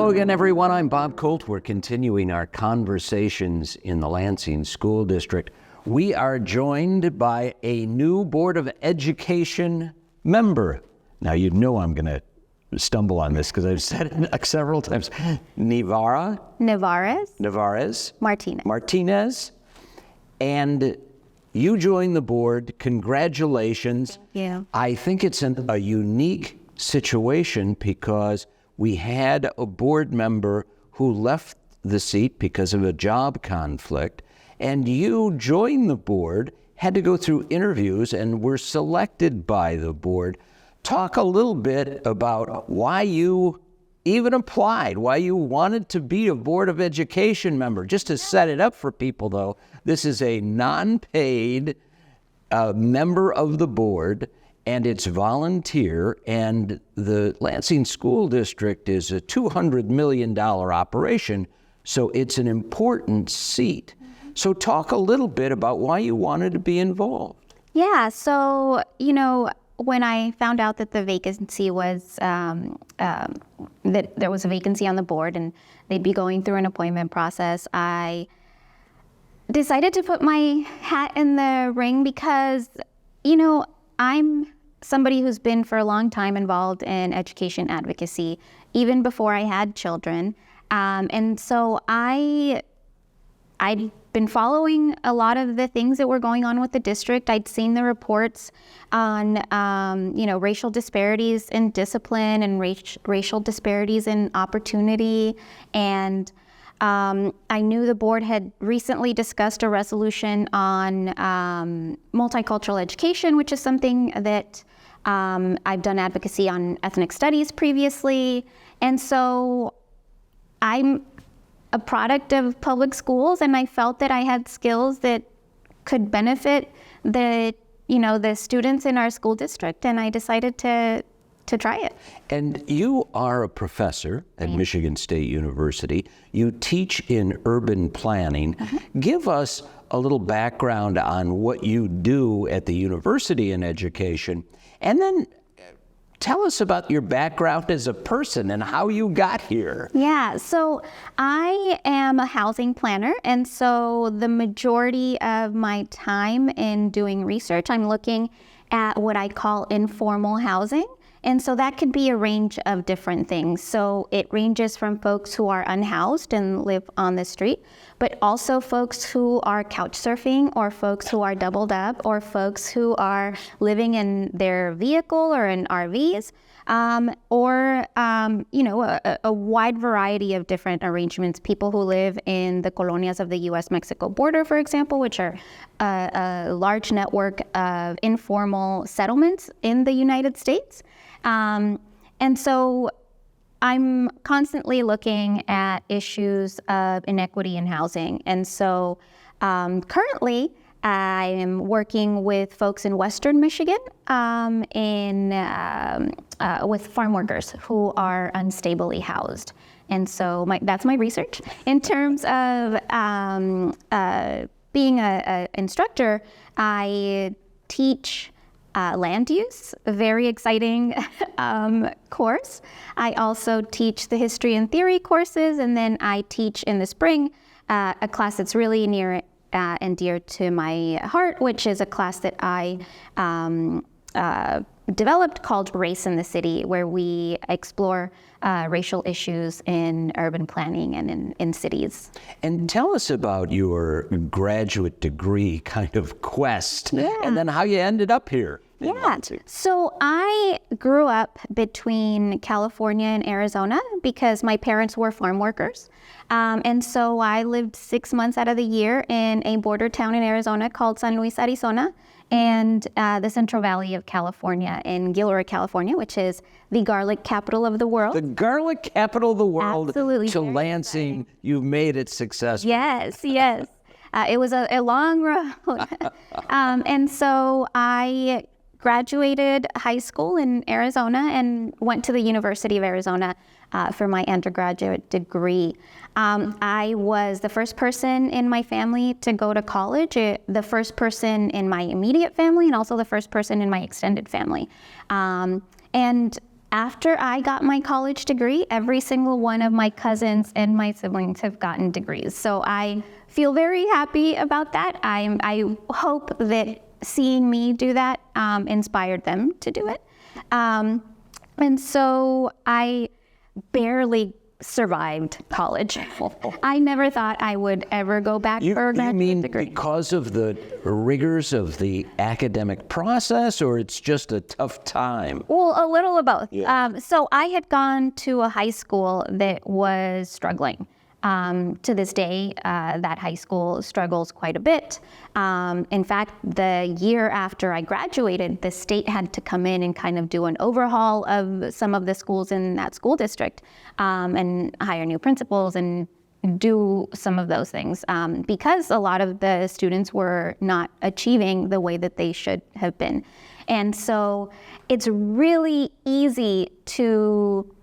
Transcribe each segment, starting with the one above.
Hello again, everyone. I'm Bob Colt. We're continuing our conversations in the Lansing School District. We are joined by a new Board of Education member. Now, you know I'm going to stumble on this because I've said it several times. Nevarez. Martinez. And you joined the board. Congratulations. Thank you. I think it's a unique situation because we had a board member who left the seat because of a job conflict, and you joined the board, had to go through interviews, and were selected by the board. Talk a little bit about why you even applied, why you wanted to be a Board of Education member. Just to set it up for people, though, this is a non-paid member of the board, and it's volunteer, and the Lansing School District is a $200 million operation, so it's an important seat. So talk a little bit about why you wanted to be involved. Yeah, so, when I found out that the vacancy was, that there was a vacancy on the board and they'd be going through an appointment process, I decided to put my hat in the ring because, I'm somebody who's been for a long time involved in education advocacy, even before I had children. And so I'd been following a lot of the things that were going on with the district. I'd seen the reports on, racial disparities in discipline and racial disparities in opportunity. And I knew the board had recently discussed a resolution on multicultural education, which is something that I've done advocacy on ethnic studies previously. And so I'm a product of public schools, and I felt that I had skills that could benefit the students in our school district, and I decided to try it. And you are a professor at Michigan State University. You teach in urban planning. Give us a little background on what you do at the university in education, and then tell us about your background as a person and how you got here. Yeah, so I am a housing planner, and so the majority of my time in doing research, I'm looking at what I call informal housing. And so that could be a range of different things. So it ranges from folks who are unhoused and live on the street, but also folks who are couch surfing, or folks who are doubled up, or folks who are living in their vehicle or in RVs, or a wide variety of different arrangements. People who live in the colonias of the U.S.-Mexico border, for example, which are a large network of informal settlements in the United States. And so I'm constantly looking at issues of inequity in housing. And so currently I am working with folks in Western Michigan with farm workers who are unstably housed. And so that's my research. In terms of being an instructor, I teach land use, a very exciting course. I also teach the history and theory courses, and then I teach in the spring a class that's really near and dear to my heart, which is a class that I developed called Race in the City, where we explore racial issues in urban planning and in cities. And tell us about your graduate degree kind of quest, and then how you ended up here. Yeah, so I grew up between California and Arizona because my parents were farm workers. And so I lived 6 months out of the year in a border town in Arizona called San Luis, Arizona, and the Central Valley of California in Gilroy, California, which is the garlic capital of the world. The garlic capital of the world. Absolutely. To Lansing, exciting. You've made it successful. Yes. It was a long road. And so I graduated high school in Arizona and went to the University of Arizona for my undergraduate degree. I was the first person in my family to go to college, the first person in my immediate family, and also the first person in my extended family. And after I got my college degree, every single one of my cousins and my siblings have gotten degrees. So I feel very happy about that. I hope that seeing me do that inspired them to do it. And so I barely survived college. I never thought I would ever go back for a graduate degree. You mean because of the rigors of the academic process, or it's just a tough time? Well, a little of both. Yeah. So I had gone to a high school that was struggling. To this day, that high school struggles quite a bit. In fact, the year after I graduated, the state had to come in and kind of do an overhaul of some of the schools in that school district and hire new principals and do some of those things because a lot of the students were not achieving the way that they should have been. And so it's really easy to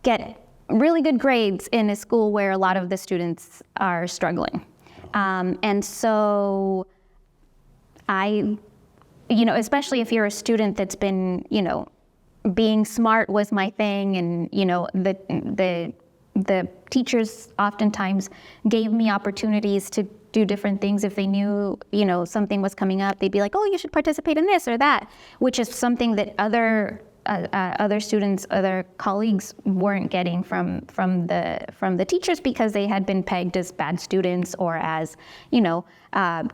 get really good grades in a school where a lot of the students are struggling. And so especially if you're a student that's been, being smart was my thing, and, the teachers oftentimes gave me opportunities to do different things. If they knew, something was coming up, they'd be like, oh, you should participate in this or that, which is something that other students, other colleagues weren't getting from the teachers because they had been pegged as bad students or as,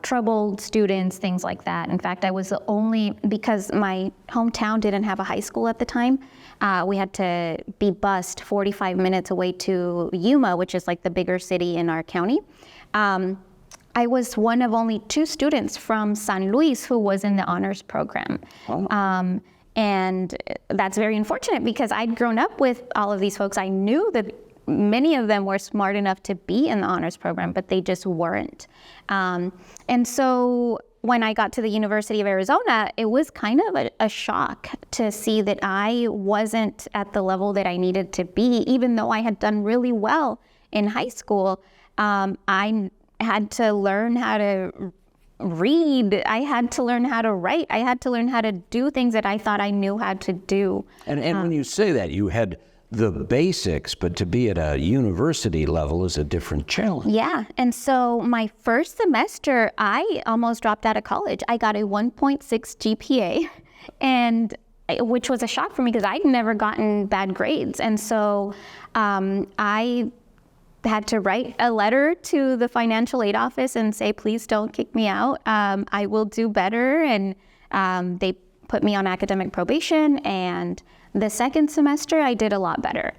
troubled students, things like that. In fact, I was the only, because my hometown didn't have a high school at the time, we had to be bused 45 minutes away to Yuma, which is like the bigger city in our county. I was one of only 2 students from San Luis who was in the honors program. Oh. And that's very unfortunate because I'd grown up with all of these folks. I knew that many of them were smart enough to be in the honors program, but they just weren't. And so when I got to the University of Arizona, it was kind of a shock to see that I wasn't at the level that I needed to be, even though I had done really well in high school. I had to learn how to read. I had to learn how to write. I had to learn how to do things that I thought I knew how to do. And when you say that, you had the basics, but to be at a university level is a different challenge. Yeah. And so my first semester, I almost dropped out of college. I got a 1.6 GPA, and which was a shock for me because I'd never gotten bad grades. And so I had to write a letter to the financial aid office and say, please don't kick me out. I will do better. And they put me on academic probation. And the second semester, I did a lot better.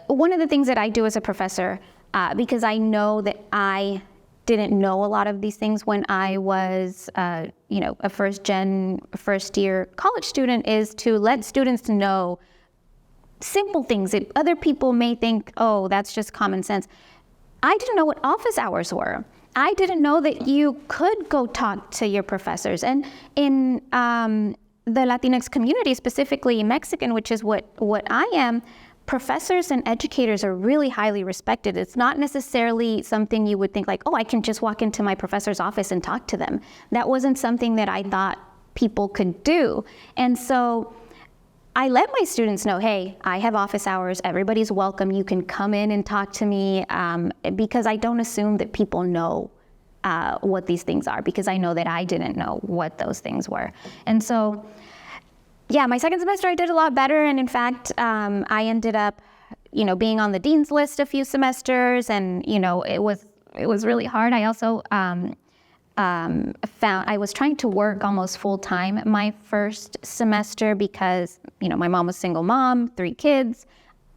One of the things that I do as a professor, because I know that I didn't know a lot of these things when I was, a first year college student, is to let students know simple things that other people may think, oh, that's just common sense. I didn't know what office hours were. I didn't know that you could go talk to your professors. And in the Latinx community, specifically Mexican, which is what I am, professors and educators are really highly respected. It's not necessarily something you would think like, oh, I can just walk into my professor's office and talk to them. That wasn't something that I thought people could do. And so I let my students know, hey, I have office hours. Everybody's welcome. You can come in and talk to me because I don't assume that people know what these things are, because I know that I didn't know what those things were. And so, yeah, my second semester I did a lot better. And in fact, I ended up, being on the dean's list a few semesters, and, it was really hard. I also I was trying to work almost full time my first semester because, my mom was a single mom, 3 kids.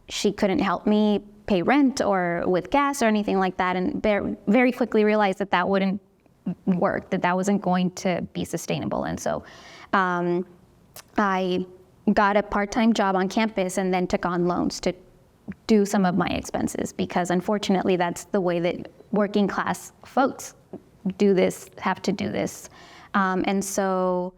She couldn't help me pay rent or with gas or anything like that, and very quickly realized that wouldn't work, that wasn't going to be sustainable. And so I got a part-time job on campus and then took on loans to do some of my expenses, because unfortunately that's the way that working class folks have to do this. And so,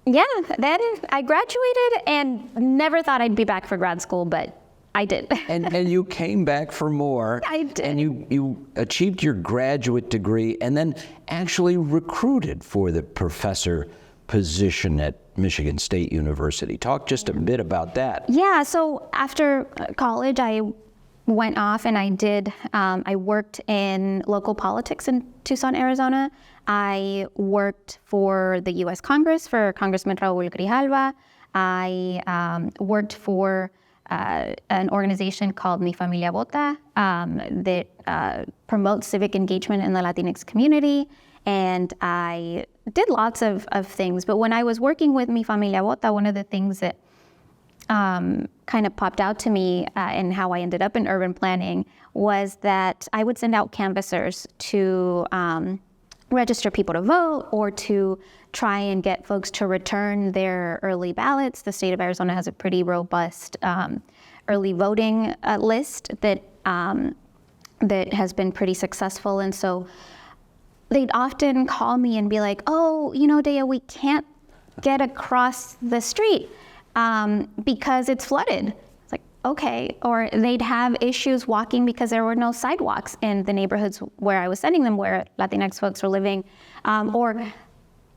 yeah, then I graduated and never thought I'd be back for grad school, but I did. And you came back for more. I did. And you achieved your graduate degree and then actually recruited for the professor position at Michigan State University. Talk just a bit about that. Yeah, so after college, I went off and I worked in local politics in Tucson, Arizona. I worked for the U.S. Congress for Congressman Raul Grijalva. I worked for an organization called Mi Familia Vota that promotes civic engagement in the Latinx community. And I did lots of things. But when I was working with Mi Familia Vota, one of the things that kind of popped out to me and how I ended up in urban planning was that I would send out canvassers to register people to vote or to try and get folks to return their early ballots. The state of Arizona has a pretty robust early voting list that has been pretty successful. And so they'd often call me and be like, oh, Dea, we can't get across the street because it's flooded. It's like, okay. Or they'd have issues walking because there were no sidewalks in the neighborhoods where I was sending them, where Latinx folks were living. Or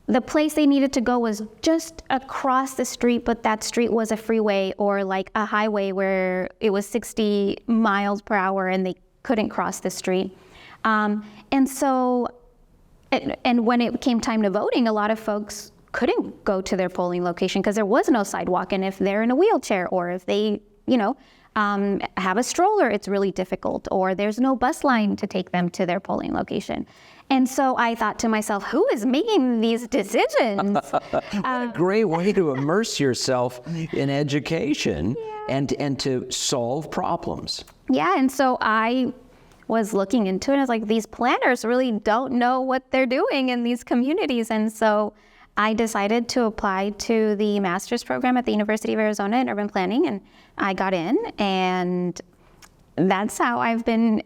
the place they needed to go was just across the street, but that street was a freeway or like a highway where it was 60 miles per hour and they couldn't cross the street. And so, and when it came time to voting, a lot of folks couldn't go to their polling location because there was no sidewalk. And if they're in a wheelchair or if they, have a stroller, it's really difficult, or there's no bus line to take them to their polling location. And so I thought to myself, who is making these decisions? What a great way to immerse yourself in education and to solve problems. Yeah, and so I was looking into it, and I was like, these planners really don't know what they're doing in these communities. And so I decided to apply to the master's program at the University of Arizona in urban planning, and I got in, and that's how I've been.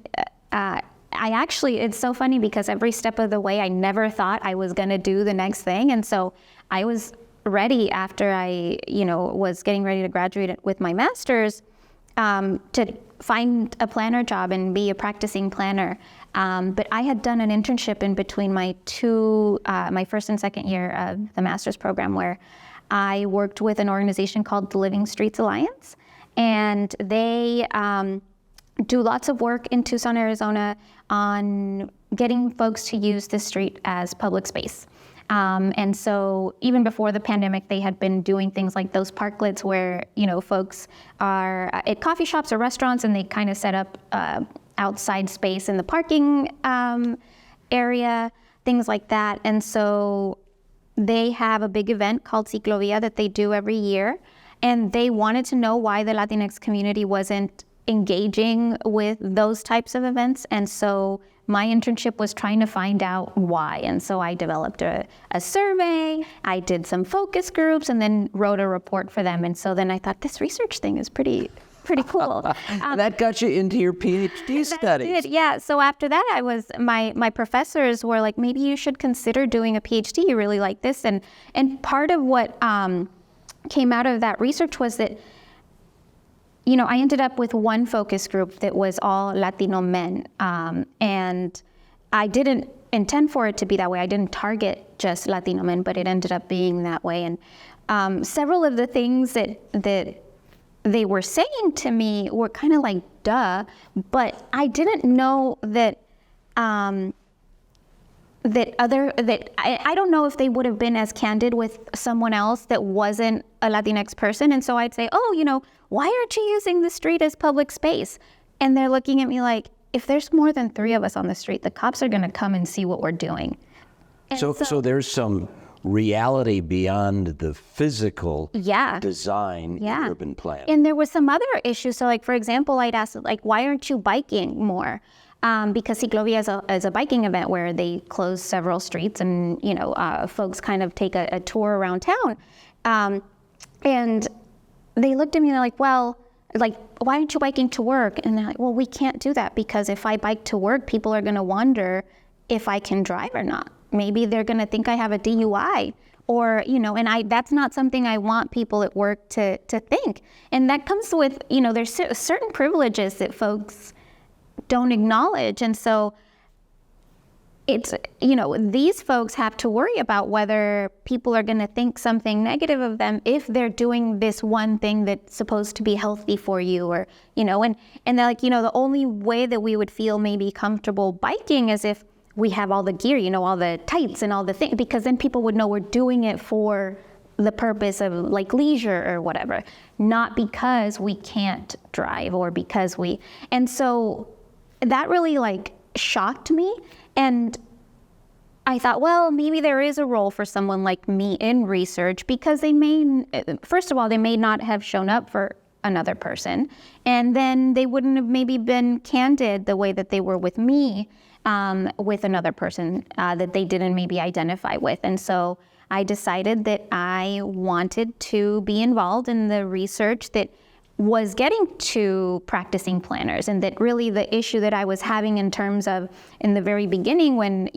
It's so funny because every step of the way, I never thought I was going to do the next thing. And so I was ready after I, was getting ready to graduate with my master's to find a planner job and be a practicing planner. But I had done an internship in between my first and second year of the master's program, where I worked with an organization called the Living Streets Alliance. And they do lots of work in Tucson, Arizona on getting folks to use the street as public space. And so even before the pandemic, they had been doing things like those parklets where, folks are at coffee shops or restaurants and they kind of set up outside space in the parking area, things like that. And so they have a big event called Ciclovia that they do every year. And they wanted to know why the Latinx community wasn't engaging with those types of events. And so my internship was trying to find out why. And so I developed a survey, I did some focus groups, and then wrote a report for them. And so then I thought, this research thing is pretty cool. That got you into your PhD studies. Yeah. So after that, I was my professors were like, maybe you should consider doing a PhD. You really like this. And part of what came out of that research was that, I ended up with one focus group that was all Latino men. And I didn't intend for it to be that way. I didn't target just Latino men, but it ended up being that way. And several of the things that they were saying to me were kind of like, duh, but I didn't know that I don't know if they would have been as candid with someone else that wasn't a Latinx person. And so I'd say, why aren't you using the street as public space? And they're looking at me like, if there's more than 3 of us on the street, the cops are going to come and see what we're doing. So there's some reality beyond the physical design in urban planning. And there was some other issues. So like, for example, I'd ask, like, why aren't you biking more? Because Ciclovia is a biking event where they close several streets and, folks kind of take a tour around town. And they looked at me and they're like, well, like, why aren't you biking to work? And they're like, well, we can't do that because if I bike to work, people are going to wonder if I can drive or not. Maybe they're going to think I have a DUI or, and that's not something I want people at work to think. And that comes with, there's certain privileges that folks don't acknowledge. And so it's, these folks have to worry about whether people are going to think something negative of them if they're doing this one thing that's supposed to be healthy for you, or, and they're like, the only way that we would feel maybe comfortable biking is if we have all the gear, all the tights and all the things, because then people would know we're doing it for the purpose of like leisure or whatever, not because we can't drive or because and so that really like shocked me. And I thought, well, maybe there is a role for someone like me in research, because first of all, they may not have shown up for another person, and then they wouldn't have maybe been candid the way that they were with me, with another person that they didn't maybe identify with. And so I decided that I wanted to be involved in the research that was getting to practicing planners, and that really the issue that I was having in terms of in the very beginning when,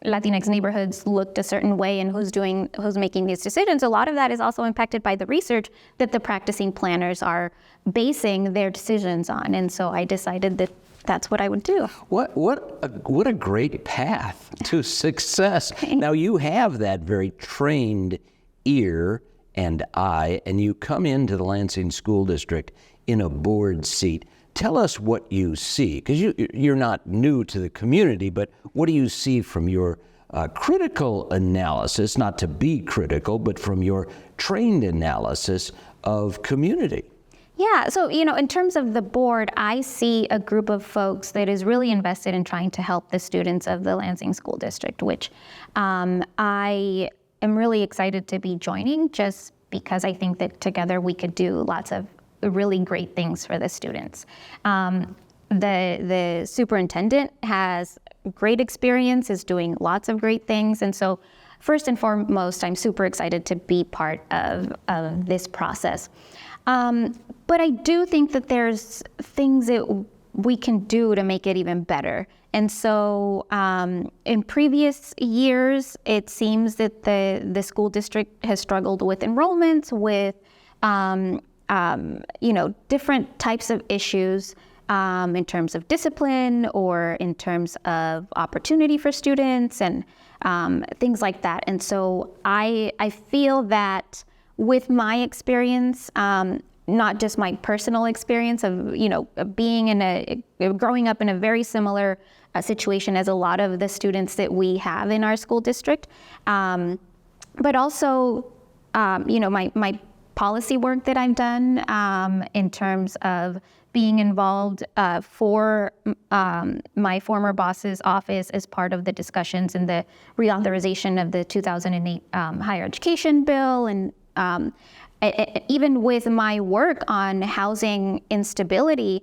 Latinx neighborhoods looked a certain way and who's making these decisions, a lot of that is also impacted by the research that the practicing planners are basing their decisions on. And so I decided that that's what I would do. What a great path to success. Now you have that very trained ear and eye, and you come into the Lansing School District in a board seat. Tell us what you see, because you're not new to the community, but what do you see from your critical analysis, not to be critical, but from your trained analysis of community? Yeah, so, in terms of the board, I see a group of folks that is really invested in trying to help the students of the Lansing School District, which I am really excited to be joining, just because I think that together we could do lots of really great things for the students. The superintendent has great experience, is doing lots of great things, and so first and foremost, I'm super excited to be part of this process. But I do think that there's things that we can do to make it even better. And so in previous years, it seems that the school district has struggled with enrollments, with different types of issues in terms of discipline or in terms of opportunity for students and things like that. And so I feel that with my experience, not just my personal experience of being growing up in a very similar situation as a lot of the students that we have in our school district, but also my policy work that I've done in terms of being involved for my former boss's office as part of the discussions in the reauthorization of the 2008 higher education bill, and even with my work on housing instability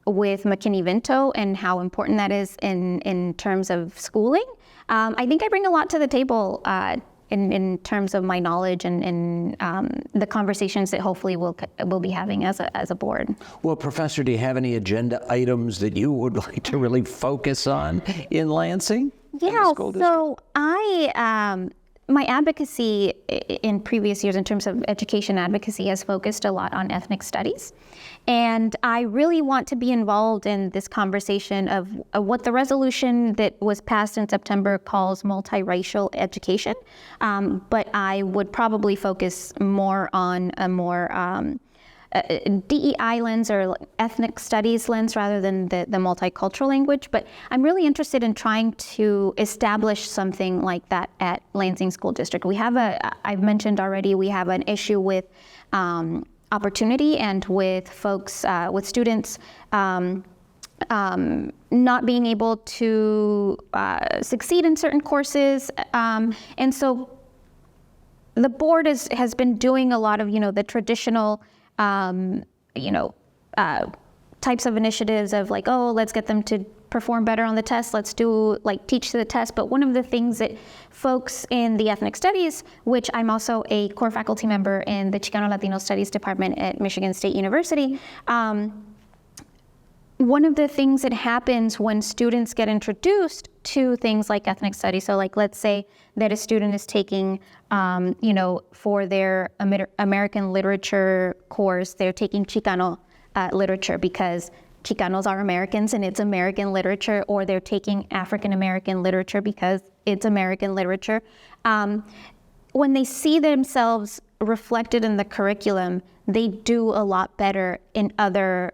with McKinney-Vento and how important that is in terms of schooling, I think I bring a lot to the table in terms of my knowledge and the conversations that hopefully we'll be having as a board. Well, Professor, do you have any agenda items that you would like to really focus on in Lansing? Yeah, so my advocacy in previous years in terms of education advocacy has focused a lot on ethnic studies. And I really want to be involved in this conversation of what the resolution that was passed in September calls multiracial education. But I would probably focus more on a more DEI lens or ethnic studies lens rather than the multicultural language. But I'm really interested in trying to establish something like that at Lansing School District. I've mentioned already, we have an issue with opportunity and with folks, with students not being able to succeed in certain courses. And so the board has been doing a lot of, the traditional types of initiatives of like, oh, let's get them to perform better on the test. Let's do teach to the test. But one of the things that folks in the ethnic studies, which I'm also a core faculty member in the Chicano Latino Studies Department at Michigan State University, one of the things that happens when students get introduced to things like ethnic studies, so let's say that a student is taking, for their American literature course, they're taking Chicano literature because Chicanos are Americans and it's American literature, or they're taking African American literature because it's American literature. When they see themselves reflected in the curriculum, they do a lot better in other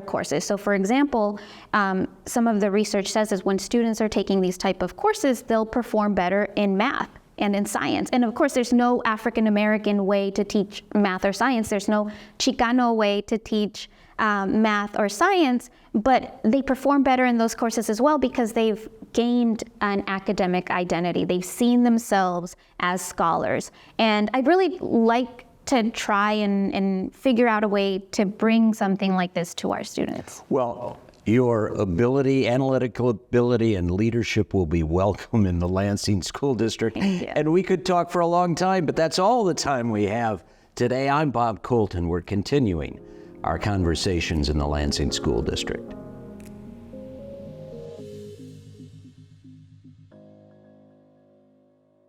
courses. So for example, some of the research says is when students are taking these type of courses, they'll perform better in math and in science. And of course, there's no African American way to teach math or science. There's no Chicano way to teach math or science, but they perform better in those courses as well because they've gained an academic identity. They've seen themselves as scholars. And I'd really like to try and figure out a way to bring something like this to our students. Well, your ability, analytical ability, and leadership will be welcome in the Lansing School District. And we could talk for a long time, but that's all the time we have today. I'm Bob Colton. We're continuing our conversations in the Lansing School District.